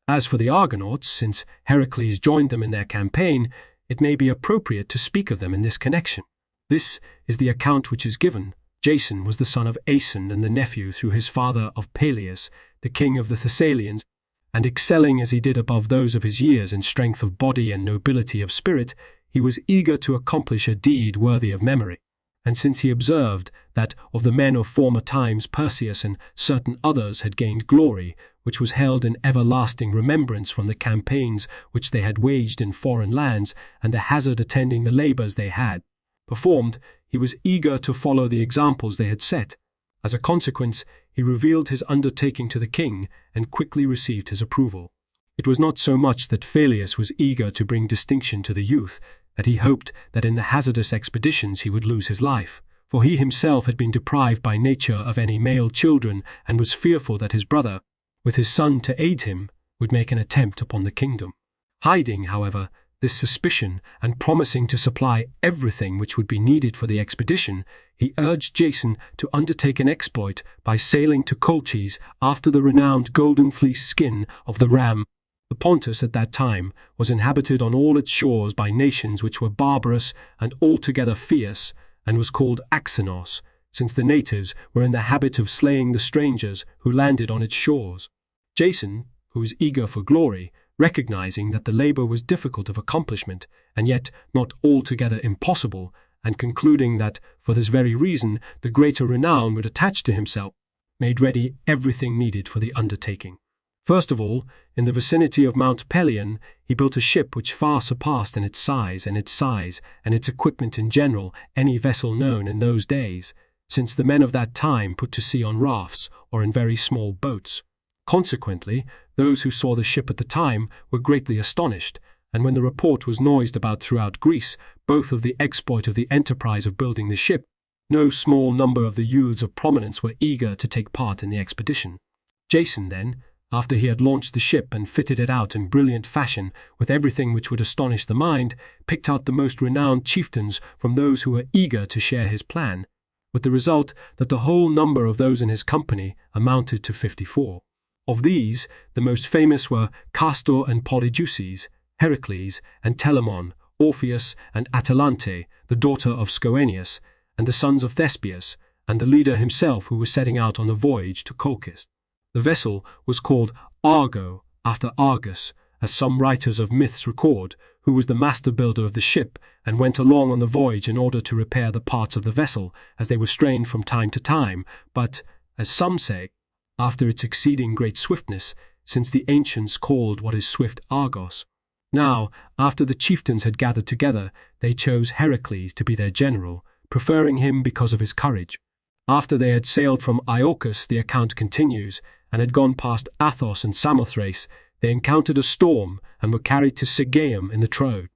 As for the Argonauts, since Heracles joined them in their campaign, it may be appropriate to speak of them in this connection. This is the account which is given. Jason was the son of Aeson and the nephew through his father of Peleus, the king of the Thessalians, and excelling as he did above those of his years in strength of body and nobility of spirit, he was eager to accomplish a deed worthy of memory. And since he observed that of the men of former times Perseus and certain others had gained glory, which was held in everlasting remembrance from the campaigns which they had waged in foreign lands, and the hazard attending the labours they had performed, he was eager to follow the examples they had set. As a consequence, he revealed his undertaking to the king, and quickly received his approval. It was not so much that Peleus was eager to bring distinction to the youth, that he hoped that in the hazardous expeditions he would lose his life, for he himself had been deprived by nature of any male children, and was fearful that his brother, with his son to aid him, would make an attempt upon the kingdom. Hiding, however, this suspicion, and promising to supply everything which would be needed for the expedition, he urged Jason to undertake an exploit by sailing to Colchis after the renowned golden fleece skin of the ram. The Pontus at that time was inhabited on all its shores by nations which were barbarous and altogether fierce, and was called Axenos, since the natives were in the habit of slaying the strangers who landed on its shores. Jason, who was eager for glory, recognizing that the labor was difficult of accomplishment, and yet not altogether impossible, and concluding that, for this very reason, the greater renown would attach to himself, made ready everything needed for the undertaking. First of all, in the vicinity of Mount Pelion, he built a ship which far surpassed in its size and its equipment in general any vessel known in those days, since the men of that time put to sea on rafts or in very small boats. Consequently, those who saw the ship at the time were greatly astonished, and when the report was noised about throughout Greece, both of the exploit of the enterprise of building the ship, no small number of the youths of prominence were eager to take part in the expedition. Jason, then, after he had launched the ship and fitted it out in brilliant fashion with everything which would astonish the mind, picked out the most renowned chieftains from those who were eager to share his plan, with the result that the whole number of those in his company amounted to 54. Of these, the most famous were Castor and Polydeuces, Heracles and Telamon, Orpheus and Atalante, the daughter of Scoeneus, and the sons of Thespius, and the leader himself who was setting out on the voyage to Colchis. The vessel was called Argo, after Argus, as some writers of myths record, who was the master builder of the ship, and went along on the voyage in order to repair the parts of the vessel, as they were strained from time to time, but, as some say, after its exceeding great swiftness, since the ancients called what is swift Argos. Now, after the chieftains had gathered together, they chose Heracles to be their general, preferring him because of his courage. After they had sailed from Iolcus, the account continues, and had gone past Athos and Samothrace, they encountered a storm and were carried to Sigeum in the Troad.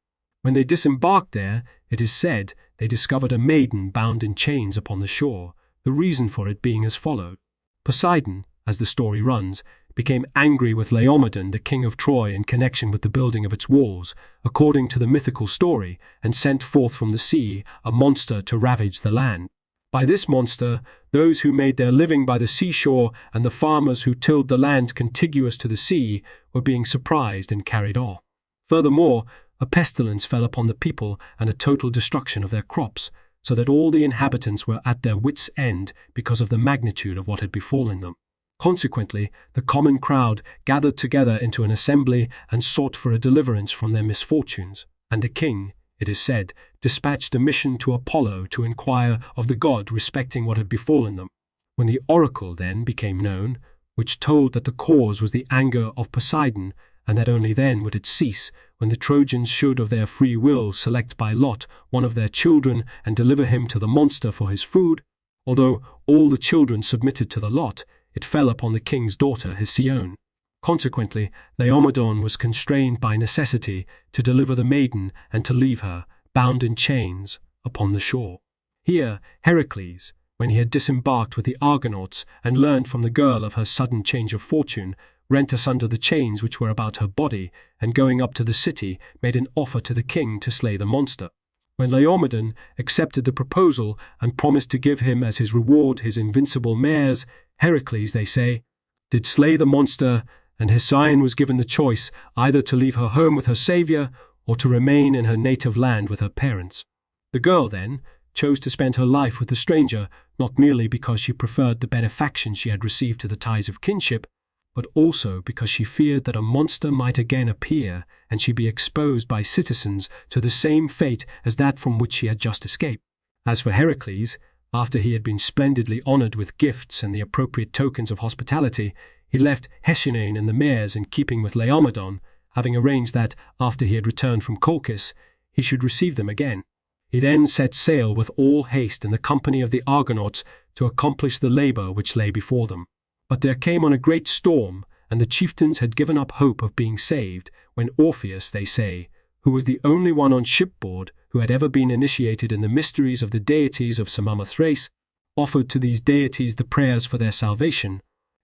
When they disembarked there, it is said, they discovered a maiden bound in chains upon the shore, the reason for it being as followed. Poseidon, as the story runs, became angry with Laomedon, the king of Troy, in connection with the building of its walls, according to the mythical story, and sent forth from the sea a monster to ravage the land. By this monster, those who made their living by the seashore and the farmers who tilled the land contiguous to the sea were being surprised and carried off. Furthermore, a pestilence fell upon the people and a total destruction of their crops, so that all the inhabitants were at their wits' end because of the magnitude of what had befallen them. Consequently, the common crowd gathered together into an assembly and sought for a deliverance from their misfortunes, and the king, it is said, dispatched a mission to Apollo to inquire of the god respecting what had befallen them. When the oracle then became known, which told that the cause was the anger of Poseidon, and that only then would it cease, when the Trojans should of their free will select by lot one of their children and deliver him to the monster for his food, although all the children submitted to the lot, it fell upon the king's daughter Hesione. Consequently, Laomedon was constrained by necessity to deliver the maiden and to leave her, bound in chains, upon the shore. Here Heracles, when he had disembarked with the Argonauts and learned from the girl of her sudden change of fortune, rent asunder the chains which were about her body, and going up to the city, made an offer to the king to slay the monster. When Laomedon accepted the proposal and promised to give him as his reward his invincible mares, Heracles, they say, did slay the monster, and Hesione was given the choice either to leave her home with her saviour or to remain in her native land with her parents. The girl, then, chose to spend her life with the stranger, not merely because she preferred the benefaction she had received to the ties of kinship, but also because she feared that a monster might again appear and she be exposed by citizens to the same fate as that from which she had just escaped. As for Heracles, after he had been splendidly honoured with gifts and the appropriate tokens of hospitality, he left Hesione and the mares in keeping with Laomedon, having arranged that, after he had returned from Colchis, he should receive them again. He then set sail with all haste in the company of the Argonauts to accomplish the labour which lay before them. But there came on a great storm, and the chieftains had given up hope of being saved, when Orpheus, they say, who was the only one on shipboard who had ever been initiated in the mysteries of the deities of Samothrace, offered to these deities the prayers for their salvation,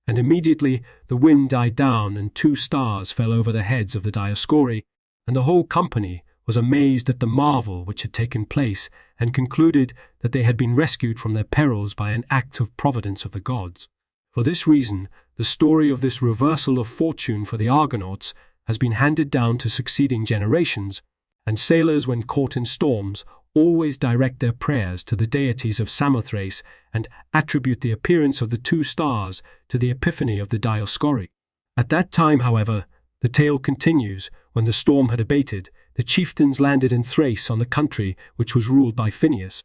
and immediately the wind died down and 2 stars fell over the heads of the Dioscuri, and the whole company was amazed at the marvel which had taken place, and concluded that they had been rescued from their perils by an act of providence of the gods. For this reason, the story of this reversal of fortune for the Argonauts has been handed down to succeeding generations, and sailors, when caught in storms, always direct their prayers to the deities of Samothrace and attribute the appearance of the 2 stars to the epiphany of the Dioscuri. At that time, however, the tale continues, when the storm had abated, the chieftains landed in Thrace on the country which was ruled by Phineus.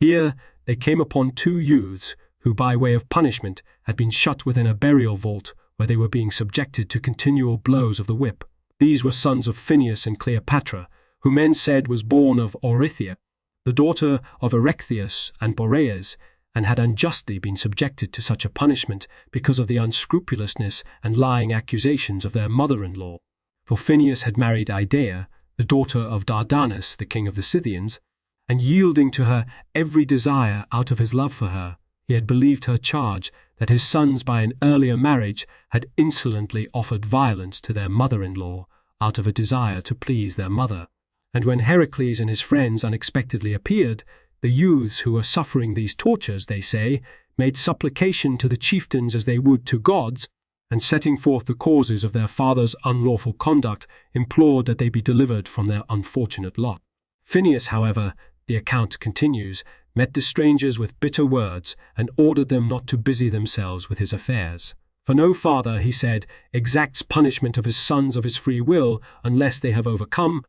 Here they came upon 2 youths who, by way of punishment, had been shut within a burial vault where they were being subjected to continual blows of the whip. These were sons of Phineus and Cleopatra, who men said was born of Orythia, the daughter of Erechtheus and Boreas, and had unjustly been subjected to such a punishment because of the unscrupulousness and lying accusations of their mother-in-law. For Phineus had married Idea, the daughter of Dardanus, the king of the Scythians, and yielding to her every desire out of his love for her, he had believed her charge that his sons by an earlier marriage had insolently offered violence to their mother-in-law out of a desire to please their mother. And when Heracles and his friends unexpectedly appeared, the youths who were suffering these tortures, they say, made supplication to the chieftains as they would to gods, and setting forth the causes of their father's unlawful conduct, implored that they be delivered from their unfortunate lot. Phineus, however, the account continues, met the strangers with bitter words, and ordered them not to busy themselves with his affairs. For no father, he said, exacts punishment of his sons of his free will, unless they have overcome,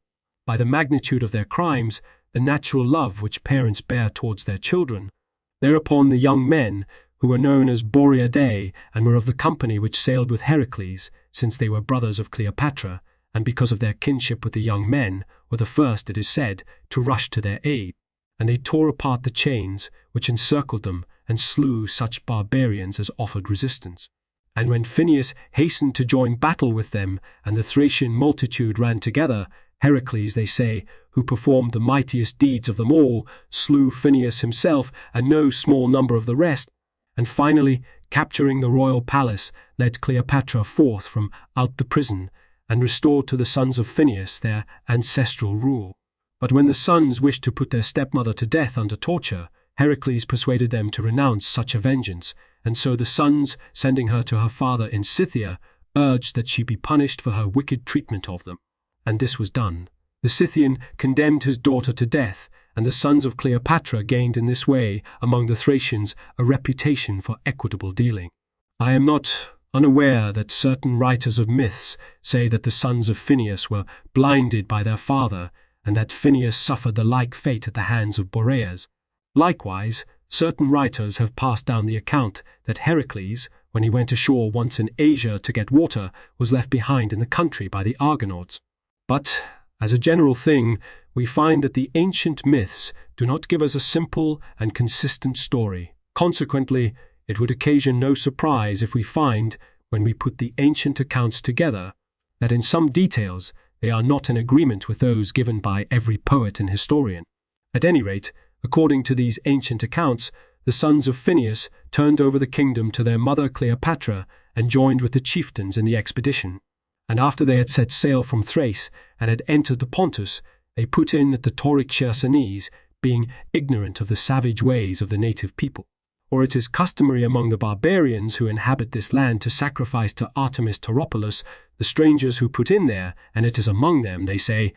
by the magnitude of their crimes, the natural love which parents bear towards their children. Thereupon the young men, who were known as Boreadae, and were of the company which sailed with Heracles, since they were brothers of Cleopatra, and because of their kinship with the young men, were the first, it is said, to rush to their aid. And they tore apart the chains which encircled them, and slew such barbarians as offered resistance. And when Phineus hastened to join battle with them, and the Thracian multitude ran together, Heracles, they say, who performed the mightiest deeds of them all, slew Phineus himself and no small number of the rest, and finally, capturing the royal palace, led Cleopatra forth from out the prison, and restored to the sons of Phineus their ancestral rule. But when the sons wished to put their stepmother to death under torture, Heracles persuaded them to renounce such a vengeance, and so the sons, sending her to her father in Scythia, urged that she be punished for her wicked treatment of them. And this was done. The Scythian condemned his daughter to death, and the sons of Cleopatra gained in this way, among the Thracians, a reputation for equitable dealing. I am not unaware that certain writers of myths say that the sons of Phineus were blinded by their father, and that Phineus suffered the like fate at the hands of Boreas. Likewise, certain writers have passed down the account that Heracles, when he went ashore once in Asia to get water, was left behind in the country by the Argonauts. But, as a general thing, we find that the ancient myths do not give us a simple and consistent story. Consequently, it would occasion no surprise if we find, when we put the ancient accounts together, that in some details they are not in agreement with those given by every poet and historian. At any rate, according to these ancient accounts, the sons of Phineus turned over the kingdom to their mother Cleopatra and joined with the chieftains in the expedition. And after they had set sail from Thrace and had entered the Pontus, they put in at the Tauric Chersonese, being ignorant of the savage ways of the native people. or it is customary among the barbarians who inhabit this land to sacrifice to Artemis Tauropolis the strangers who put in there, and it is among them, they say,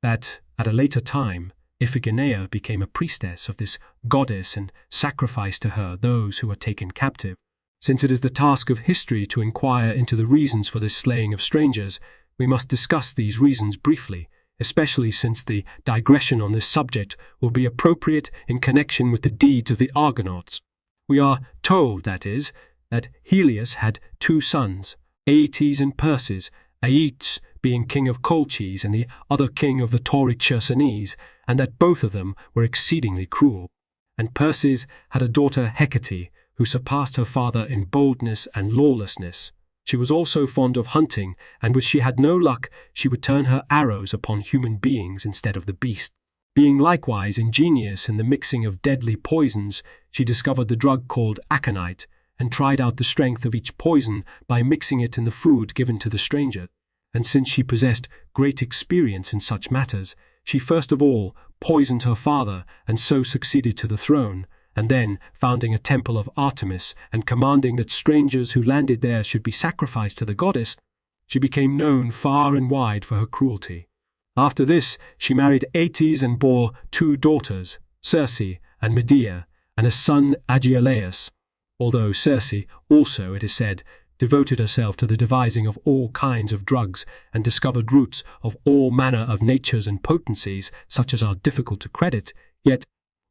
that at a later time Iphigenia became a priestess of this goddess and sacrificed to her those who were taken captive. Since it is the task of history to inquire into the reasons for this slaying of strangers, we must discuss these reasons briefly, especially since the digression on this subject will be appropriate in connection with the deeds of the Argonauts. We are told, that is, that Helios had 2 sons, Aeetes and Perses, Aeetes being king of Colchis and the other king of the Tauric Chersonese, and that both of them were exceedingly cruel. And Perses had a daughter Hecate, who surpassed her father in boldness and lawlessness. She was also fond of hunting, and when she had no luck, she would turn her arrows upon human beings instead of the beast. Being likewise ingenious in the mixing of deadly poisons, she discovered the drug called aconite, and tried out the strength of each poison by mixing it in the food given to the stranger. And since she possessed great experience in such matters, she first of all poisoned her father, and so succeeded to the throne, and then, founding a temple of Artemis and commanding that strangers who landed there should be sacrificed to the goddess, she became known far and wide for her cruelty. After this, she married Aeetes and bore 2 daughters, Circe and Medea, and a son Agelaus, although Circe also, it is said, devoted herself to the devising of all kinds of drugs and discovered roots of all manner of natures and potencies such as are difficult to credit, yet,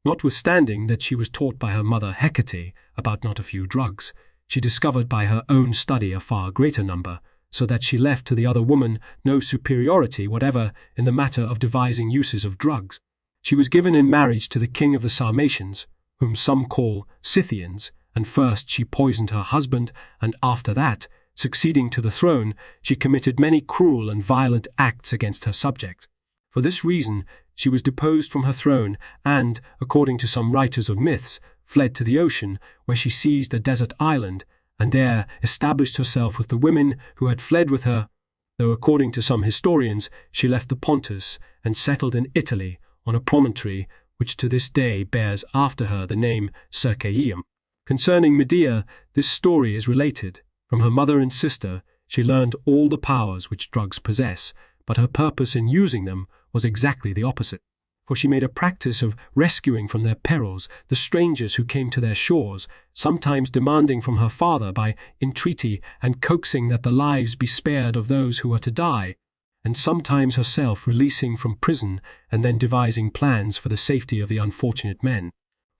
notwithstanding that she was taught by her mother Hecate about not a few drugs, she discovered by her own study a far greater number, so that she left to the other woman no superiority whatever in the matter of devising uses of drugs. She was given in marriage to the king of the Sarmatians, whom some call Scythians, and first she poisoned her husband, and after that, succeeding to the throne, she committed many cruel and violent acts against her subjects. For this reason, she was deposed from her throne and, according to some writers of myths, fled to the ocean, where she seized a desert island, and there established herself with the women who had fled with her, though according to some historians she left the Pontus and settled in Italy on a promontory which to this day bears after her the name Circaeum. Concerning Medea, this story is related. From her mother and sister she learned all the powers which drugs possess, but her purpose in using them was exactly the opposite. For she made a practice of rescuing from their perils the strangers who came to their shores, sometimes demanding from her father by entreaty and coaxing that the lives be spared of those who were to die, and sometimes herself releasing from prison and then devising plans for the safety of the unfortunate men.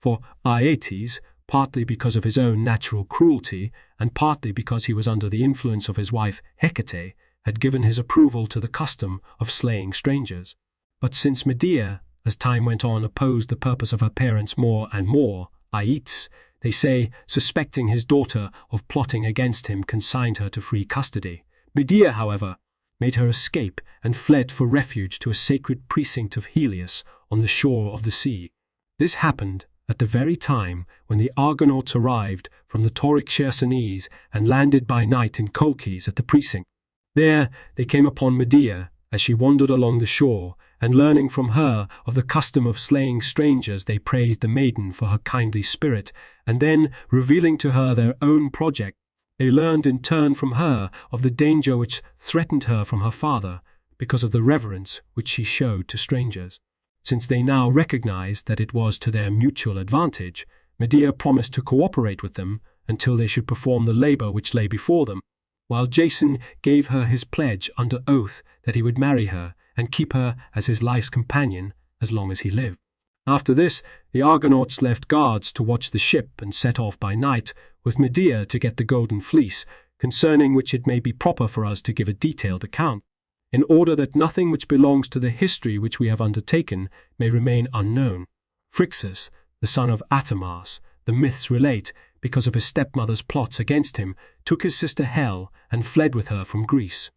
For Aeetes, partly because of his own natural cruelty, and partly because he was under the influence of his wife Hecate, had given his approval to the custom of slaying strangers. But since Medea, as time went on, opposed the purpose of her parents more and more, Aeetes, they say, suspecting his daughter of plotting against him, consigned her to free custody. Medea, however, made her escape and fled for refuge to a sacred precinct of Helios on the shore of the sea. This happened at the very time when the Argonauts arrived from the Tauric Chersonese and landed by night in Colchis at the precinct. There they came upon Medea as she wandered along the shore, and learning from her of the custom of slaying strangers, they praised the maiden for her kindly spirit, and then, revealing to her their own project, they learned in turn from her of the danger which threatened her from her father, because of the reverence which she showed to strangers. Since they now recognized that it was to their mutual advantage, Medea promised to cooperate with them until they should perform the labor which lay before them, while Jason gave her his pledge under oath that he would marry her and keep her as his life's companion as long as he lived. After this, the Argonauts left guards to watch the ship and set off by night with Medea to get the golden fleece, concerning which it may be proper for us to give a detailed account, in order that nothing which belongs to the history which we have undertaken may remain unknown. Phrixus, the son of Atamas, the myths relate, because of his stepmother's plots against him, took his sister Hel and fled with her from Greece.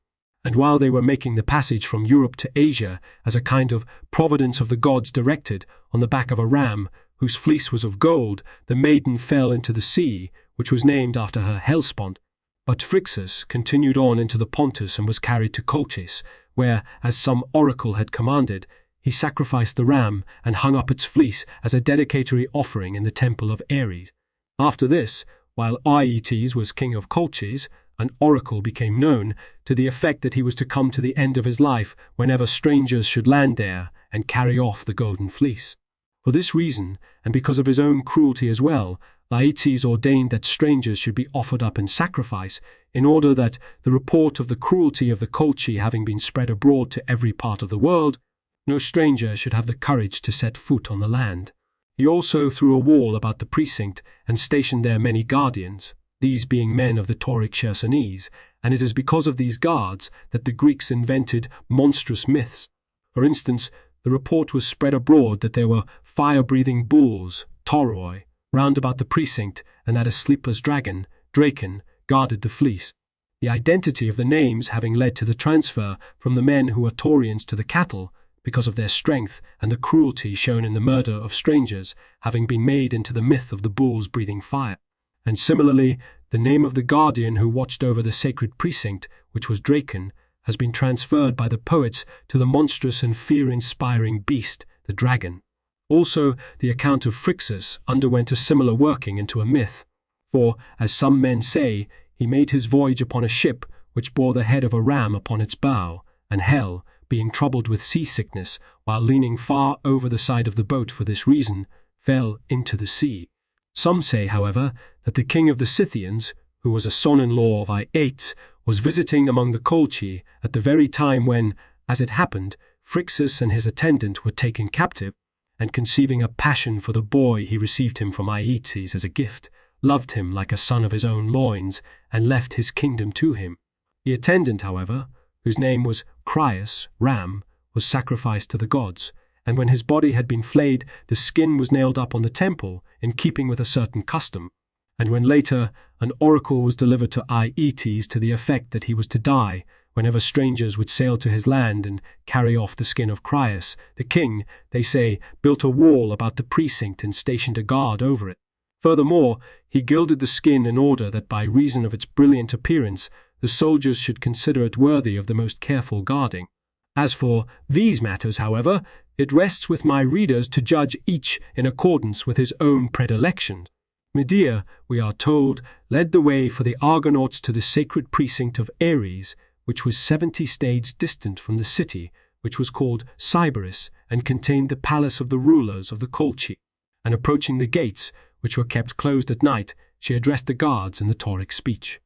And while they were making the passage from Europe to Asia, as a kind of providence of the gods directed, on the back of a ram, whose fleece was of gold, the maiden fell into the sea, which was named after her Hellespont. But Phrixus continued on into the Pontus and was carried to Colchis, where, as some oracle had commanded, he sacrificed the ram and hung up its fleece as a dedicatory offering in the temple of Ares. After this, while Aeetes was king of Colchis, an oracle became known to the effect that he was to come to the end of his life whenever strangers should land there and carry off the golden fleece. For this reason, and because of his own cruelty as well, Aeetes ordained that strangers should be offered up in sacrifice, in order that, the report of the cruelty of the Colchi having been spread abroad to every part of the world, no stranger should have the courage to set foot on the land. He also threw a wall about the precinct and stationed there many guardians, these being men of the Tauric Chersonese, and it is because of these guards that the Greeks invented monstrous myths. For instance, the report was spread abroad that there were fire-breathing bulls, tauroi, round about the precinct, and that a sleepless dragon, Draken, guarded the fleece. The identity of the names having led to the transfer from the men who are Taurians to the cattle, because of their strength and the cruelty shown in the murder of strangers, having been made into the myth of the bulls breathing fire. And similarly, the name of the guardian who watched over the sacred precinct, which was Draken, has been transferred by the poets to the monstrous and fear-inspiring beast, the dragon. Also, the account of Phrixus underwent a similar working into a myth, for, as some men say, he made his voyage upon a ship which bore the head of a ram upon its bow, and Hell, being troubled with seasickness, while leaning far over the side of the boat for this reason, fell into the sea. Some say, however, that the king of the Scythians, who was a son-in-law of Aeetes, was visiting among the Colchi at the very time when, as it happened, Phrixus and his attendant were taken captive, and conceiving a passion for the boy he received him from Aeetes as a gift, loved him like a son of his own loins, and left his kingdom to him. The attendant, however, whose name was Crius, Ram, was sacrificed to the gods, and when his body had been flayed, the skin was nailed up on the temple, in keeping with a certain custom. And when later an oracle was delivered to Aeetes to the effect that he was to die whenever strangers would sail to his land and carry off the skin of Crius, the king, they say, built a wall about the precinct and stationed a guard over it. Furthermore, he gilded the skin in order that by reason of its brilliant appearance, the soldiers should consider it worthy of the most careful guarding. As for these matters, however, it rests with my readers to judge each in accordance with his own predilections. Medea, we are told, led the way for the Argonauts to the sacred precinct of Ares, which was 70 stades distant from the city, which was called Sybaris, and contained the palace of the rulers of the Colchi. And approaching the gates, which were kept closed at night, she addressed the guards in the Tauric speech.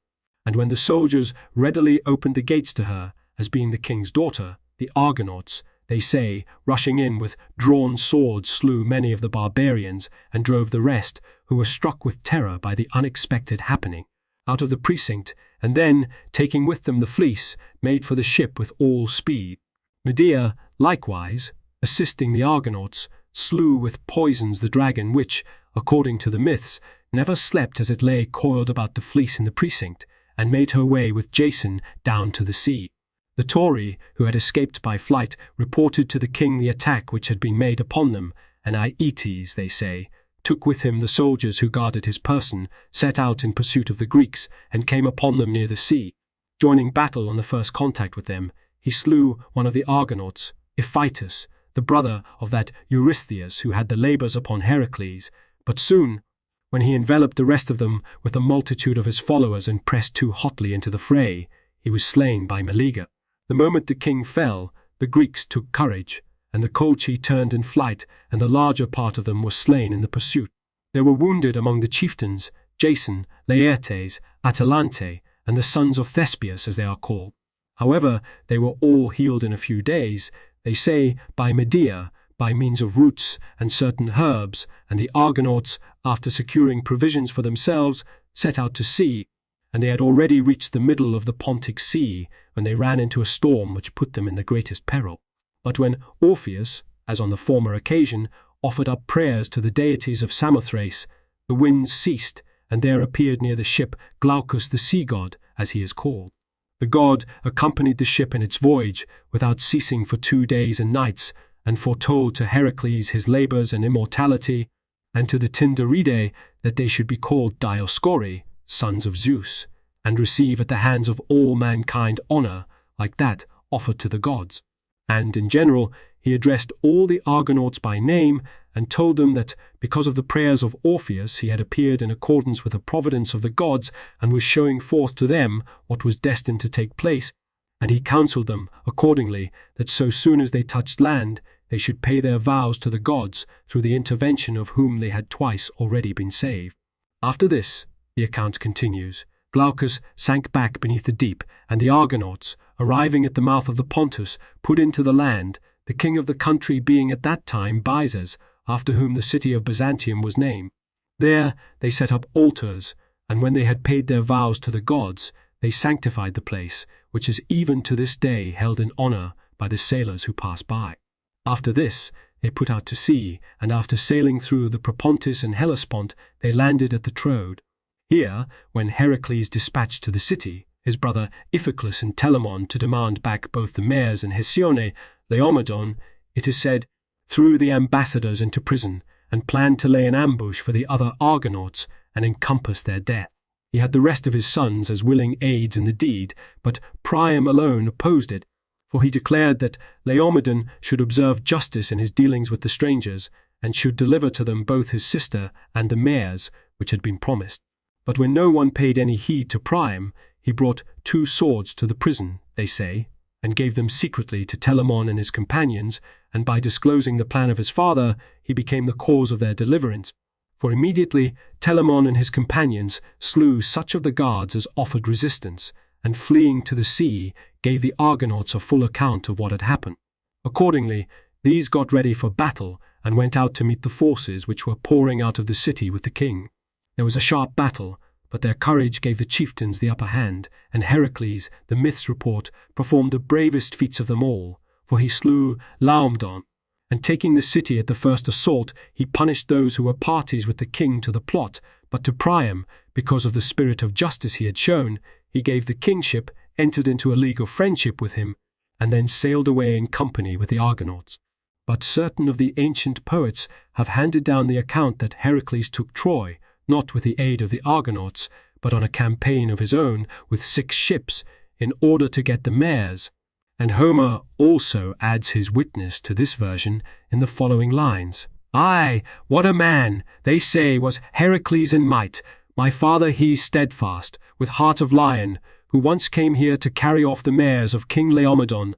And when the soldiers readily opened the gates to her, as being the king's daughter, the Argonauts, they say, rushing in with drawn swords, slew many of the barbarians, and drove the rest, who were struck with terror by the unexpected happening, out of the precinct, and then, taking with them the fleece, made for the ship with all speed. Medea, likewise, assisting the Argonauts, slew with poisons the dragon which, according to the myths, never slept as it lay coiled about the fleece in the precinct, and made her way with Jason down to the sea. The Tauri, who had escaped by flight, reported to the king the attack which had been made upon them, and Aeetes, they say, took with him the soldiers who guarded his person, set out in pursuit of the Greeks, and came upon them near the sea. Joining battle on the first contact with them, he slew one of the Argonauts, Iphitus, the brother of that Eurystheus who had the labours upon Heracles, but soon, when he enveloped the rest of them with the multitude of his followers and pressed too hotly into the fray, he was slain by Meleager. The moment the king fell, the Greeks took courage, and the Colchi turned in flight, and the larger part of them were slain in the pursuit. There were wounded among the chieftains, Jason, Laertes, Atalante, and the sons of Thespius, as they are called. However, they were all healed in a few days, they say, by Medea, by means of roots and certain herbs, and the Argonauts, after securing provisions for themselves, set out to sea, and they had already reached the middle of the Pontic Sea when they ran into a storm which put them in the greatest peril. But when Orpheus, as on the former occasion, offered up prayers to the deities of Samothrace, the winds ceased, and there appeared near the ship Glaucus the sea god, as he is called. The god accompanied the ship in its voyage, without ceasing for 2 days and nights, and foretold to Heracles his labours and immortality, and to the Tindaridae that they should be called Dioscuri, sons of Zeus, and receive at the hands of all mankind honour, like that offered to the gods. And, in general, he addressed all the Argonauts by name, and told them that because of the prayers of Orpheus he had appeared in accordance with the providence of the gods and was showing forth to them what was destined to take place, and he counselled them, accordingly, that so soon as they touched land, they should pay their vows to the gods, through the intervention of whom they had twice already been saved. After this, the account continues, Glaucus sank back beneath the deep, and the Argonauts, arriving at the mouth of the Pontus, put into the land, the king of the country being at that time Byzas, after whom the city of Byzantium was named. There they set up altars, and when they had paid their vows to the gods, they sanctified the place, which is even to this day held in honour by the sailors who pass by. After this, they put out to sea, and after sailing through the Propontis and Hellespont, they landed at the Troad. Here, when Heracles dispatched to the city his brother Iphiclus and Telamon to demand back both the mares and Hesione, Laomedon, it is said, threw the ambassadors into prison, and planned to lay an ambush for the other Argonauts and encompass their death. He had the rest of his sons as willing aids in the deed, but Priam alone opposed it, for he declared that Laomedon should observe justice in his dealings with the strangers, and should deliver to them both his sister and the mares which had been promised. But when no one paid any heed to Priam, he brought 2 swords to the prison, they say, and gave them secretly to Telamon and his companions, and by disclosing the plan of his father, he became the cause of their deliverance. For immediately Telamon and his companions slew such of the guards as offered resistance, and fleeing to the sea, gave the Argonauts a full account of what had happened. Accordingly, these got ready for battle, and went out to meet the forces which were pouring out of the city with the king. There was a sharp battle, but their courage gave the chieftains the upper hand, and Heracles, the myths report, performed the bravest feats of them all, for he slew Laomedon, and taking the city at the first assault, he punished those who were parties with the king to the plot, but to Priam, because of the spirit of justice he had shown, he gave the kingship, entered into a league of friendship with him, and then sailed away in company with the Argonauts. But certain of the ancient poets have handed down the account that Heracles took Troy, not with the aid of the Argonauts, but on a campaign of his own with 6 ships, in order to get the mares. And Homer also adds his witness to this version in the following lines. Aye, what a man, they say, was Heracles in might, my father he steadfast, with heart of lion, who once came here to carry off the mares of King Laomedon.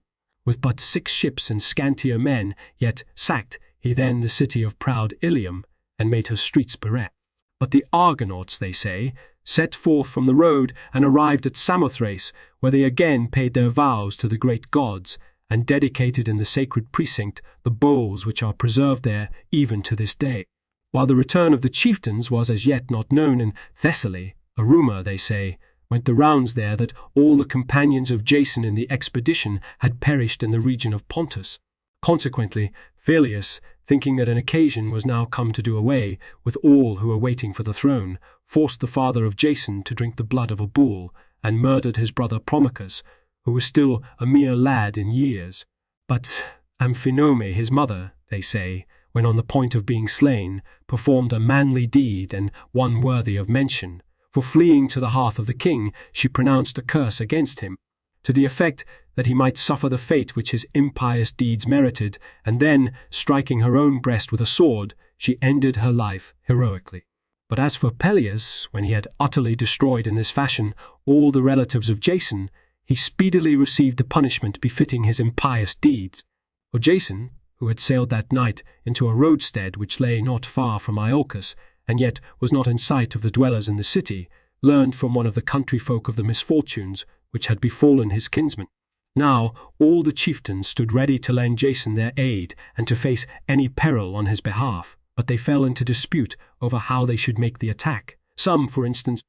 With but 6 ships and scantier men, yet sacked he then the city of proud Ilium, and made her streets bereft. But the Argonauts, they say, set forth from the road and arrived at Samothrace, where they again paid their vows to the great gods, and dedicated in the sacred precinct the bowls which are preserved there even to this day. While the return of the chieftains was as yet not known in Thessaly, a rumour, they say, went the rounds there that all the companions of Jason in the expedition had perished in the region of Pontus. Consequently, Phyleus, thinking that an occasion was now come to do away with all who were waiting for the throne, forced the father of Jason to drink the blood of a bull, and murdered his brother Promachus, who was still a mere lad in years. But Amphinome, his mother, they say, when on the point of being slain, performed a manly deed and one worthy of mention. For fleeing to the hearth of the king, she pronounced a curse against him, to the effect that he might suffer the fate which his impious deeds merited, and then, striking her own breast with a sword, she ended her life heroically. But as for Peleus, when he had utterly destroyed in this fashion all the relatives of Jason, he speedily received the punishment befitting his impious deeds. For Jason, who had sailed that night into a roadstead which lay not far from Iolcus, and yet was not in sight of the dwellers in the city, learned from one of the country folk of the misfortunes which had befallen his kinsman. Now all the chieftains stood ready to lend Jason their aid and to face any peril on his behalf, but they fell into dispute over how they should make the attack. Some, for instance,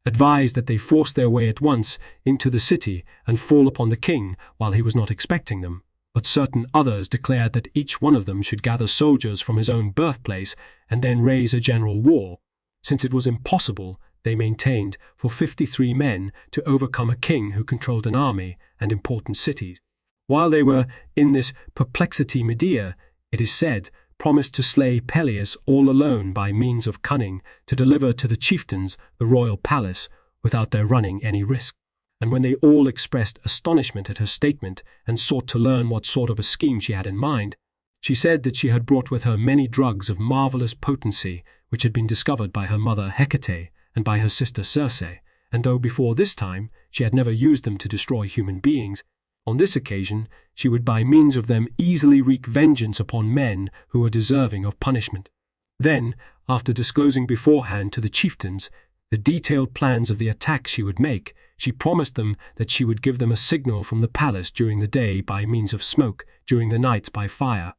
advised that they force their way at once into the city and fall upon the king while he was not expecting them. But certain others declared that each one of them should gather soldiers from his own birthplace and then raise a general war, since it was impossible, they maintained, for 53 men to overcome a king who controlled an army and important cities. While they were in this perplexity, Medea, it is said, promised to slay Peleus all alone by means of cunning, to deliver to the chieftains the royal palace without their running any risk. And when they all expressed astonishment at her statement and sought to learn what sort of a scheme she had in mind, She said that she had brought with her many drugs of marvelous potency, which had been discovered by her mother Hecate and by her sister Circe, and though before this time she had never used them to destroy human beings, on this occasion she would by means of them easily wreak vengeance upon men who were deserving of punishment. Then, after disclosing beforehand to the chieftains the detailed plans of the attack she would make, she promised them that she would give them a signal from the palace during the day by means of smoke, during the night by fire,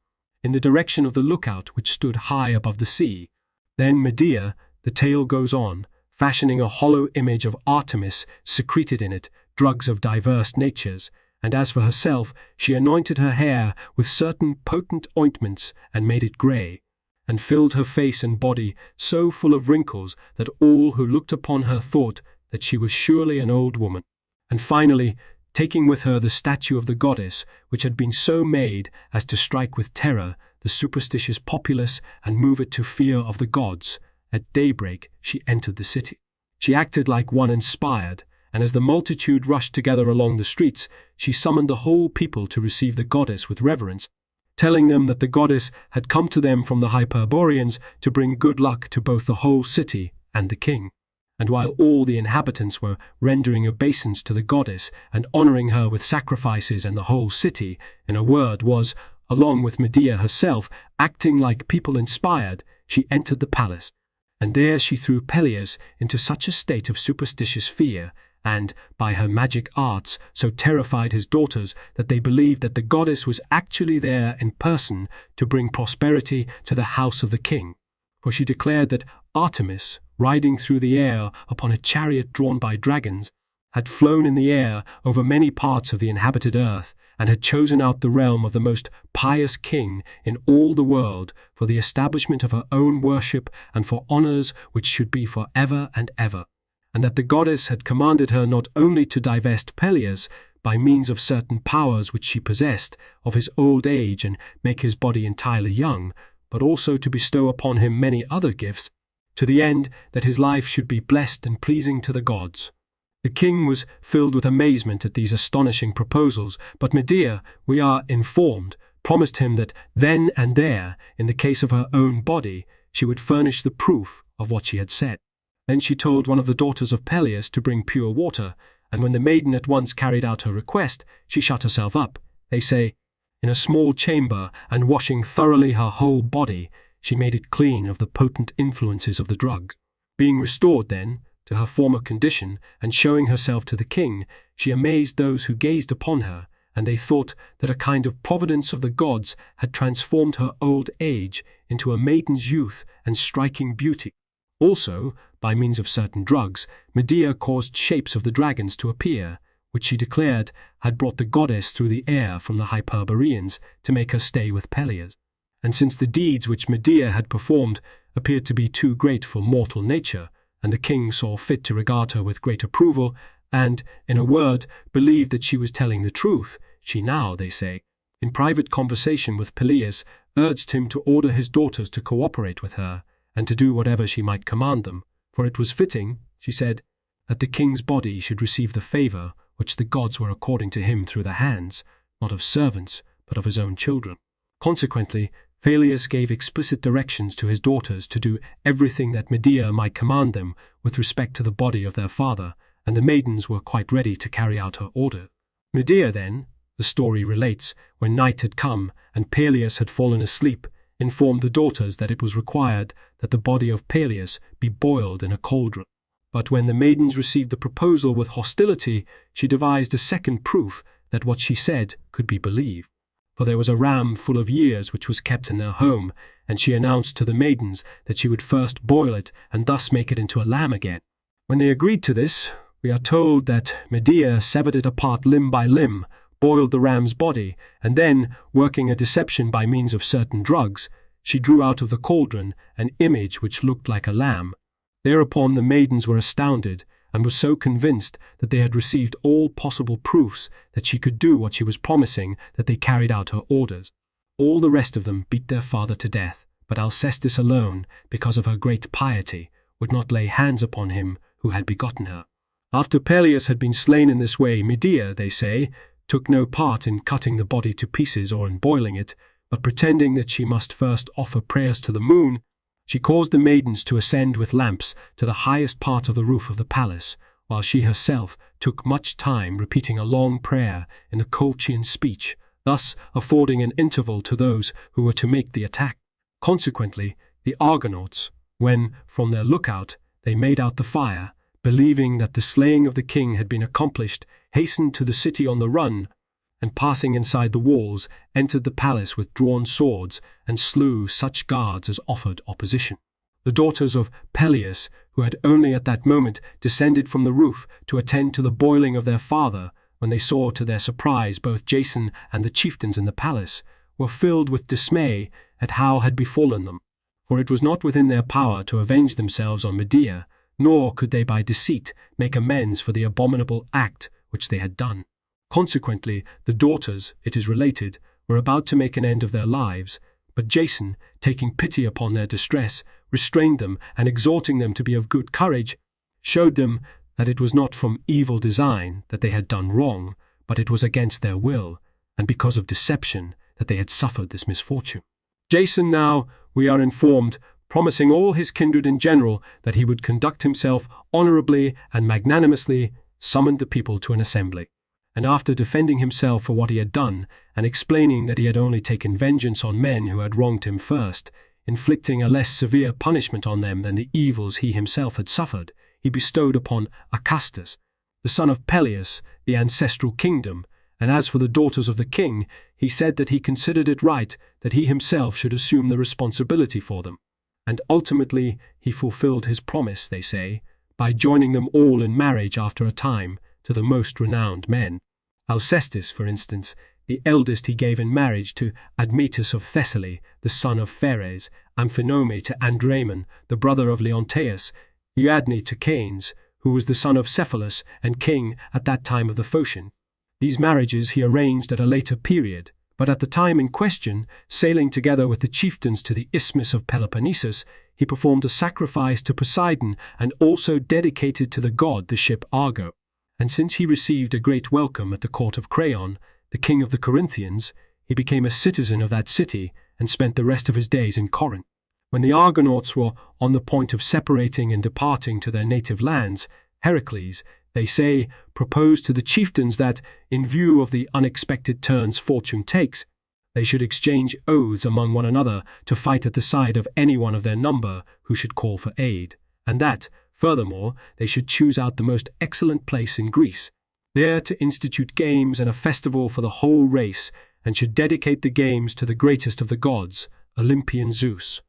in the direction of the lookout which stood high above the sea. Then Medea, the tale goes on, fashioning a hollow image of Artemis, secreted in it drugs of diverse natures, and as for herself, she anointed her hair with certain potent ointments and made it grey, and filled her face and body so full of wrinkles that all who looked upon her thought that she was surely an old woman. And finally, taking with her the statue of the goddess, which had been so made as to strike with terror the superstitious populace and move it to fear of the gods, at daybreak she entered the city. She acted like one inspired, and as the multitude rushed together along the streets, she summoned the whole people to receive the goddess with reverence, telling them that the goddess had come to them from the Hyperboreans to bring good luck to both the whole city and the king. And while all the inhabitants were rendering obeisance to the goddess and honoring her with sacrifices, and the whole city, in a word, was, along with Medea herself, acting like people inspired, she entered the palace. And there she threw Peleus into such a state of superstitious fear, and, by her magic arts, so terrified his daughters that they believed that the goddess was actually there in person to bring prosperity to the house of the king. For she declared that Artemis, riding through the air upon a chariot drawn by dragons, had flown in the air over many parts of the inhabited earth, and had chosen out the realm of the most pious king in all the world for the establishment of her own worship and for honours which should be for ever and ever, and that the goddess had commanded her not only to divest Peleus, by means of certain powers which she possessed, of his old age and make his body entirely young, but also to bestow upon him many other gifts, to the end that his life should be blessed and pleasing to the gods. The king was filled with amazement at these astonishing proposals, but Medea, we are informed, promised him that then and there, in the case of her own body, she would furnish the proof of what she had said. Then she told one of the daughters of Peleus to bring pure water, and when the maiden at once carried out her request, she shut herself up, they say, in a small chamber, and washing thoroughly her whole body, she made it clean of the potent influences of the drug. Being restored, then, to her former condition, and showing herself to the king, she amazed those who gazed upon her, and they thought that a kind of providence of the gods had transformed her old age into a maiden's youth and striking beauty. Also, by means of certain drugs, Medea caused shapes of the dragons to appear, which she declared had brought the goddess through the air from the Hyperboreans to make her stay with Peleus. And since the deeds which Medea had performed appeared to be too great for mortal nature, and the king saw fit to regard her with great approval, and, in a word, believed that she was telling the truth, she now, they say, in private conversation with Peleus, urged him to order his daughters to cooperate with her, and to do whatever she might command them, for it was fitting, she said, that the king's body should receive the favour which the gods were according to him through the hands, not of servants, but of his own children. Consequently, Peleus gave explicit directions to his daughters to do everything that Medea might command them with respect to the body of their father, and the maidens were quite ready to carry out her order. Medea then, the story relates, when night had come and Peleus had fallen asleep, informed the daughters that it was required that the body of Peleus be boiled in a cauldron. But when the maidens received the proposal with hostility, she devised a second proof that what she said could be believed. For there was a ram full of years which was kept in their home, and she announced to the maidens that she would first boil it and thus make it into a lamb again. When they agreed to this, we are told that Medea severed it apart limb by limb, boiled the ram's body, and then, working a deception by means of certain drugs, she drew out of the cauldron an image which looked like a lamb. Thereupon the maidens were astounded, and were so convinced that they had received all possible proofs that she could do what she was promising, that they carried out her orders. All the rest of them beat their father to death, but Alcestis alone, because of her great piety, would not lay hands upon him who had begotten her. After Peleus had been slain in this way, Medea, they say, took no part in cutting the body to pieces or in boiling it, but pretending that she must first offer prayers to the moon, she caused the maidens to ascend with lamps to the highest part of the roof of the palace, while she herself took much time repeating a long prayer in the Colchian speech, thus affording an interval to those who were to make the attack. Consequently, the Argonauts, when, from their lookout, they made out the fire, believing that the slaying of the king had been accomplished, hastened to the city on the run, and passing inside the walls, entered the palace with drawn swords, and slew such guards as offered opposition. The daughters of Peleus, who had only at that moment descended from the roof to attend to the boiling of their father, when they saw to their surprise both Jason and the chieftains in the palace, were filled with dismay at how had befallen them. For it was not within their power to avenge themselves on Medea, nor could they by deceit make amends for the abominable act which they had done. Consequently, the daughters, it is related, were about to make an end of their lives, but Jason, taking pity upon their distress, restrained them, and exhorting them to be of good courage, showed them that it was not from evil design that they had done wrong, but it was against their will, and because of deception, that they had suffered this misfortune. Jason now, we are informed, promising all his kindred in general that he would conduct himself honorably and magnanimously, summoned the people to an assembly. And after defending himself for what he had done, and explaining that he had only taken vengeance on men who had wronged him first, inflicting a less severe punishment on them than the evils he himself had suffered, he bestowed upon Acastus, the son of Peleus, the ancestral kingdom, and as for the daughters of the king, he said that he considered it right that he himself should assume the responsibility for them. And ultimately he fulfilled his promise, they say, by joining them all in marriage after a time to the most renowned men. Alcestis, for instance, the eldest he gave in marriage to Admetus of Thessaly, the son of Pheres, Amphinome to Andramon, the brother of Leonteus, Euadne to Canes, who was the son of Cephalus and king at that time of the Phocian. These marriages he arranged at a later period, but at the time in question, sailing together with the chieftains to the Isthmus of Peloponnesus, he performed a sacrifice to Poseidon and also dedicated to the god the ship Argo. And since he received a great welcome at the court of Creon, the king of the Corinthians, he became a citizen of that city and spent the rest of his days in Corinth. When the Argonauts were on the point of separating and departing to their native lands, Heracles, they say, proposed to the chieftains that, in view of the unexpected turns fortune takes, they should exchange oaths among one another to fight at the side of any one of their number who should call for aid, and that, furthermore, they should choose out the most excellent place in Greece, there to institute games and a festival for the whole race, and should dedicate the games to the greatest of the gods, Olympian Zeus.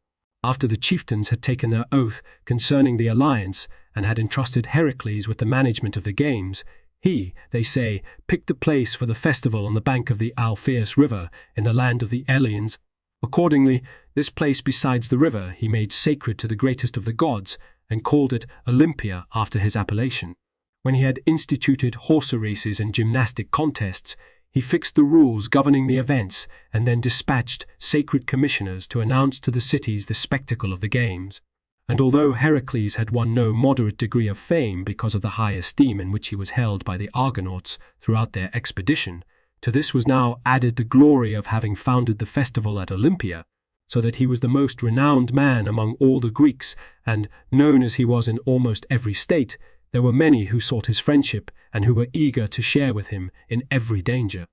After the chieftains had taken their oath concerning the alliance, and had entrusted Heracles with the management of the games, he, they say, picked a place for the festival on the bank of the Alpheus River in the land of the Eleans. Accordingly, this place besides the river he made sacred to the greatest of the gods, and called it Olympia after his appellation. When he had instituted horse races and gymnastic contests, he fixed the rules governing the events, and then dispatched sacred commissioners to announce to the cities the spectacle of the games. And although Heracles had won no moderate degree of fame because of the high esteem in which he was held by the Argonauts throughout their expedition, to this was now added the glory of having founded the festival at Olympia, so that he was the most renowned man among all the Greeks, and, known as he was in almost every state, there were many who sought his friendship and who were eager to share with him in every danger.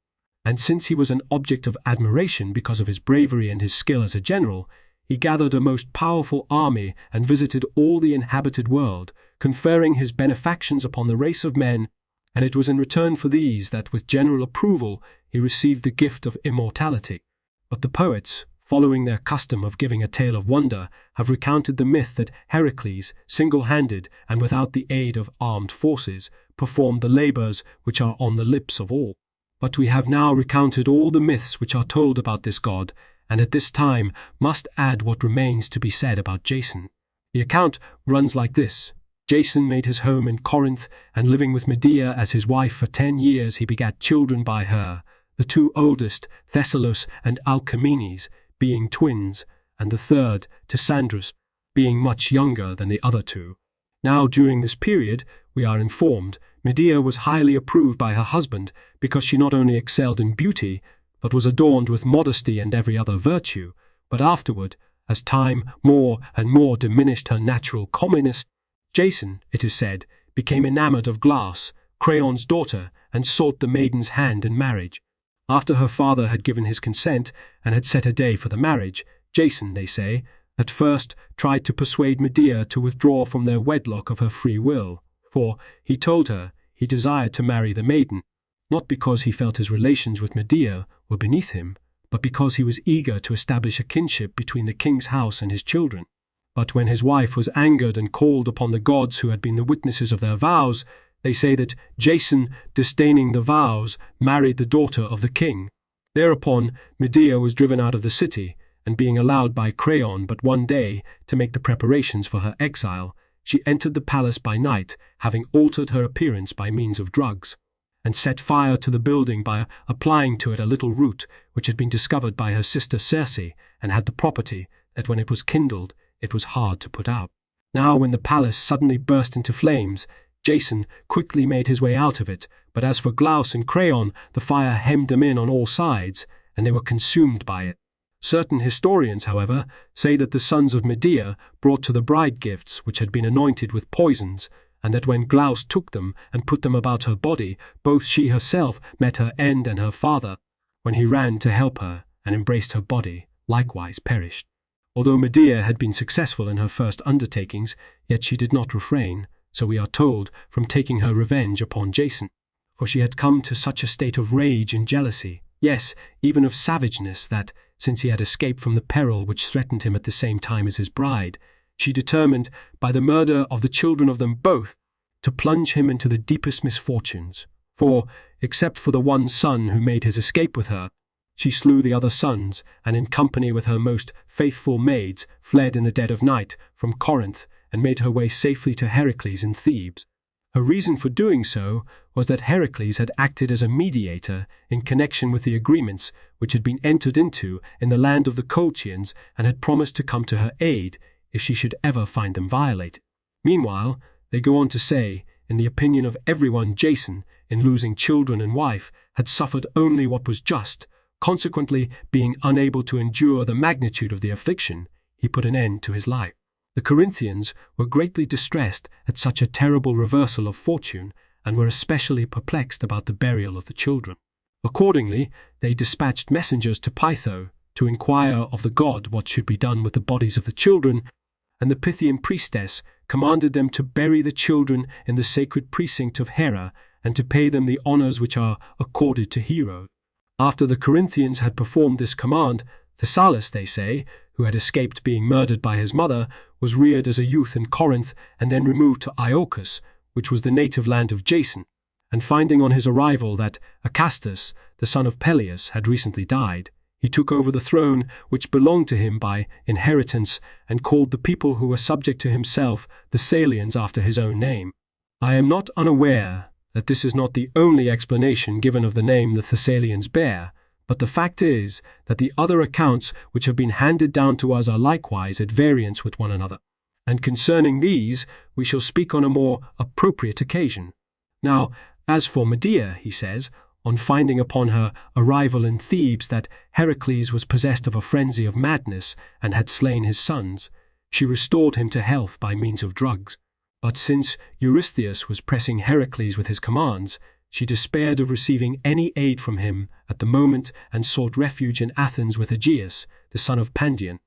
And since he was an object of admiration because of his bravery and his skill as a general, he gathered a most powerful army and visited all the inhabited world, conferring his benefactions upon the race of men, and it was in return for these that with general approval he received the gift of immortality. But the poets, following their custom of giving a tale of wonder, have recounted the myth that Heracles, single-handed and without the aid of armed forces, performed the labors which are on the lips of all. But we have now recounted all the myths which are told about this god, and at this time must add what remains to be said about Jason. The account runs like this. Jason made his home in Corinth, and living with Medea as his wife for 10 years he begat children by her, the two oldest, Thessalus and Alcamenes, being twins, and the third, Tysandrus, being much younger than the other two. Now during this period, we are informed, Medea was highly approved by her husband because she not only excelled in beauty, but was adorned with modesty and every other virtue. But afterward, as time more and more diminished her natural comeliness, Jason, it is said, became enamored of Glass, Creon's daughter, and sought the maiden's hand in marriage. After her father had given his consent and had set a day for the marriage, Jason, they say, at first tried to persuade Medea to withdraw from their wedlock of her free will, for, he told her, he desired to marry the maiden, not because he felt his relations with Medea were beneath him, but because he was eager to establish a kinship between the king's house and his children. But when his wife was angered and called upon the gods who had been the witnesses of their vows, they say that Jason, disdaining the vows, married the daughter of the king. Thereupon Medea was driven out of the city, and being allowed by Creon but one day to make the preparations for her exile, she entered the palace by night, having altered her appearance by means of drugs, and set fire to the building by applying to it a little root which had been discovered by her sister Circe, and had the property that when it was kindled it was hard to put out. Now when the palace suddenly burst into flames, Jason quickly made his way out of it, but as for Glaus and Creon, the fire hemmed them in on all sides, and they were consumed by it. Certain historians, however, say that the sons of Medea brought to the bride gifts which had been anointed with poisons, and that when Glaus took them and put them about her body, both she herself met her end and her father, when he ran to help her and embraced her body, likewise perished. Although Medea had been successful in her first undertakings, yet she did not refrain, so we are told, from taking her revenge upon Jason. For she had come to such a state of rage and jealousy, yes, even of savageness, that, since he had escaped from the peril which threatened him at the same time as his bride, she determined, by the murder of the children of them both, to plunge him into the deepest misfortunes. For, except for the one son who made his escape with her, she slew the other sons, and in company with her most faithful maids fled in the dead of night from Corinth, and made her way safely to Heracles in Thebes. Her reason for doing so was that Heracles had acted as a mediator in connection with the agreements which had been entered into in the land of the Colchians, and had promised to come to her aid if she should ever find them violated. Meanwhile, they go on to say, in the opinion of everyone, Jason, in losing children and wife, had suffered only what was just. Consequently, being unable to endure the magnitude of the affliction, he put an end to his life. The Corinthians were greatly distressed at such a terrible reversal of fortune, and were especially perplexed about the burial of the children. Accordingly, they dispatched messengers to Pytho to inquire of the god what should be done with the bodies of the children, and the Pythian priestess commanded them to bury the children in the sacred precinct of Hera, and to pay them the honors which are accorded to heroes. After the Corinthians had performed this command, Thessalus, they say, who had escaped being murdered by his mother, was reared as a youth in Corinth, and then removed to Iolcus, which was the native land of Jason, and finding on his arrival that Acastus, the son of Peleus, had recently died, he took over the throne which belonged to him by inheritance, and called the people who were subject to himself the Thessalians after his own name. I am not unaware that this is not the only explanation given of the name the Thessalians bear, but the fact is that the other accounts which have been handed down to us are likewise at variance with one another, and concerning these we shall speak on a more appropriate occasion. Now, as for Medea, he says, on finding upon her arrival in Thebes that Heracles was possessed of a frenzy of madness and had slain his sons, she restored him to health by means of drugs. But since Eurystheus was pressing Heracles with his commands, she despaired of receiving any aid from him at the moment, and sought refuge in Athens with Aegeus, the son of Pandion.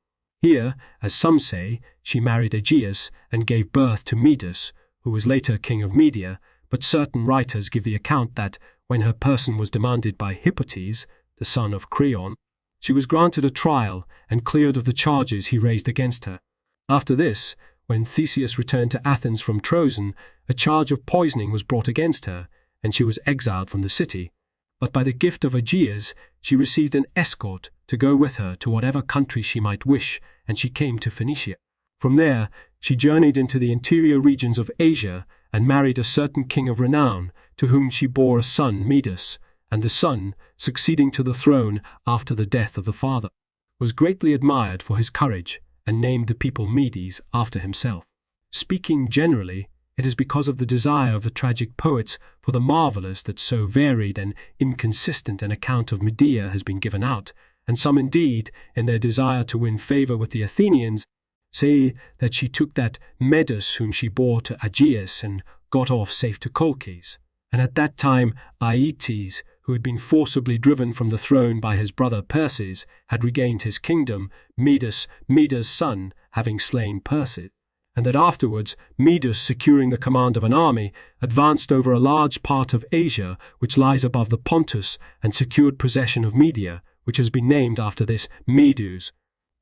Here, as some say, she married Aegeus and gave birth to Midas, who was later king of Media, but certain writers give the account that, when her person was demanded by Hippotes, the son of Creon, she was granted a trial and cleared of the charges he raised against her. After this, when Theseus returned to Athens from Troezen, a charge of poisoning was brought against her, and she was exiled from the city. But by the gift of Aegeus, she received an escort to go with her to whatever country she might wish, and she came to Phoenicia. From there, she journeyed into the interior regions of Asia, and married a certain king of renown, to whom she bore a son, Midas, and the son, succeeding to the throne after the death of the father, was greatly admired for his courage, and named the people Medes after himself. Speaking generally, It is because of the desire of the tragic poets for the marvelous that so varied and inconsistent an account of Medea has been given out, and some indeed, in their desire to win favour with the Athenians, say that she took that Medus whom she bore to Aegeus and got off safe to Colchis, and at that time Aeetes, who had been forcibly driven from the throne by his brother Perses, had regained his kingdom, Medas, Meda's son, having slain Perses, and that afterwards Medus, securing the command of an army, advanced over a large part of Asia, which lies above the Pontus, and secured possession of Media, which has been named after this Medus.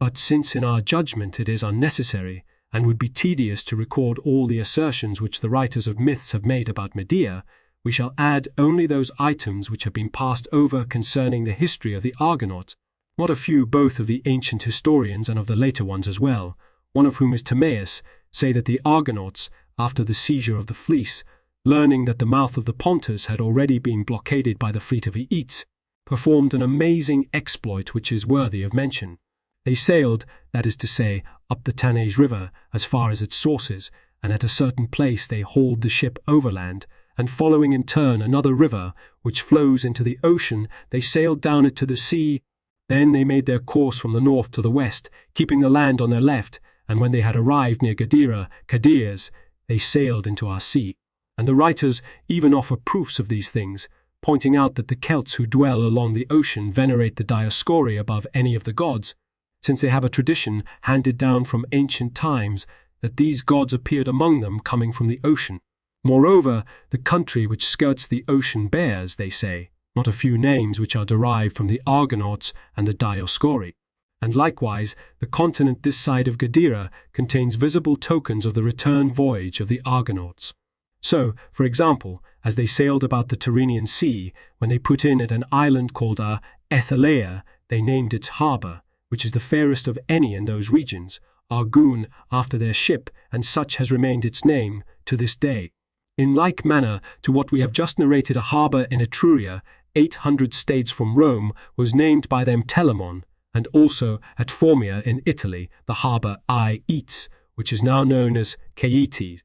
But since in our judgment it is unnecessary, and would be tedious to record all the assertions which the writers of myths have made about Medea, we shall add only those items which have been passed over concerning the history of the Argonauts. Not a few both of the ancient historians and of the later ones as well, one of whom is Timaeus, say that the Argonauts, after the seizure of the Fleece, learning that the mouth of the Pontus had already been blockaded by the fleet of Aeetes, performed an amazing exploit which is worthy of mention. They sailed, that is to say, up the Tanais River as far as its sources, and at a certain place they hauled the ship overland, and following in turn another river, which flows into the ocean, they sailed down it to the sea. Then they made their course from the north to the west, keeping the land on their left, and when they had arrived near Gadira, Cadirs, they sailed into our sea. And the writers even offer proofs of these things, pointing out that the Celts who dwell along the ocean venerate the Dioscuri above any of the gods, since they have a tradition handed down from ancient times that these gods appeared among them coming from the ocean. Moreover, the country which skirts the ocean bears, they say, not a few names which are derived from the Argonauts and the Dioscuri. And likewise, the continent this side of Gadira contains visible tokens of the return voyage of the Argonauts. So, for example, as they sailed about the Tyrrhenian Sea, when they put in at an island called Ethelaia, they named its harbour, which is the fairest of any in those regions, Argoun, after their ship, and such has remained its name to this day. In like manner to what we have just narrated, a harbour in Etruria, 800 stades from Rome, was named by them Telamon, and also at Formia in Italy, the harbour Aeetes, which is now known as Caetes.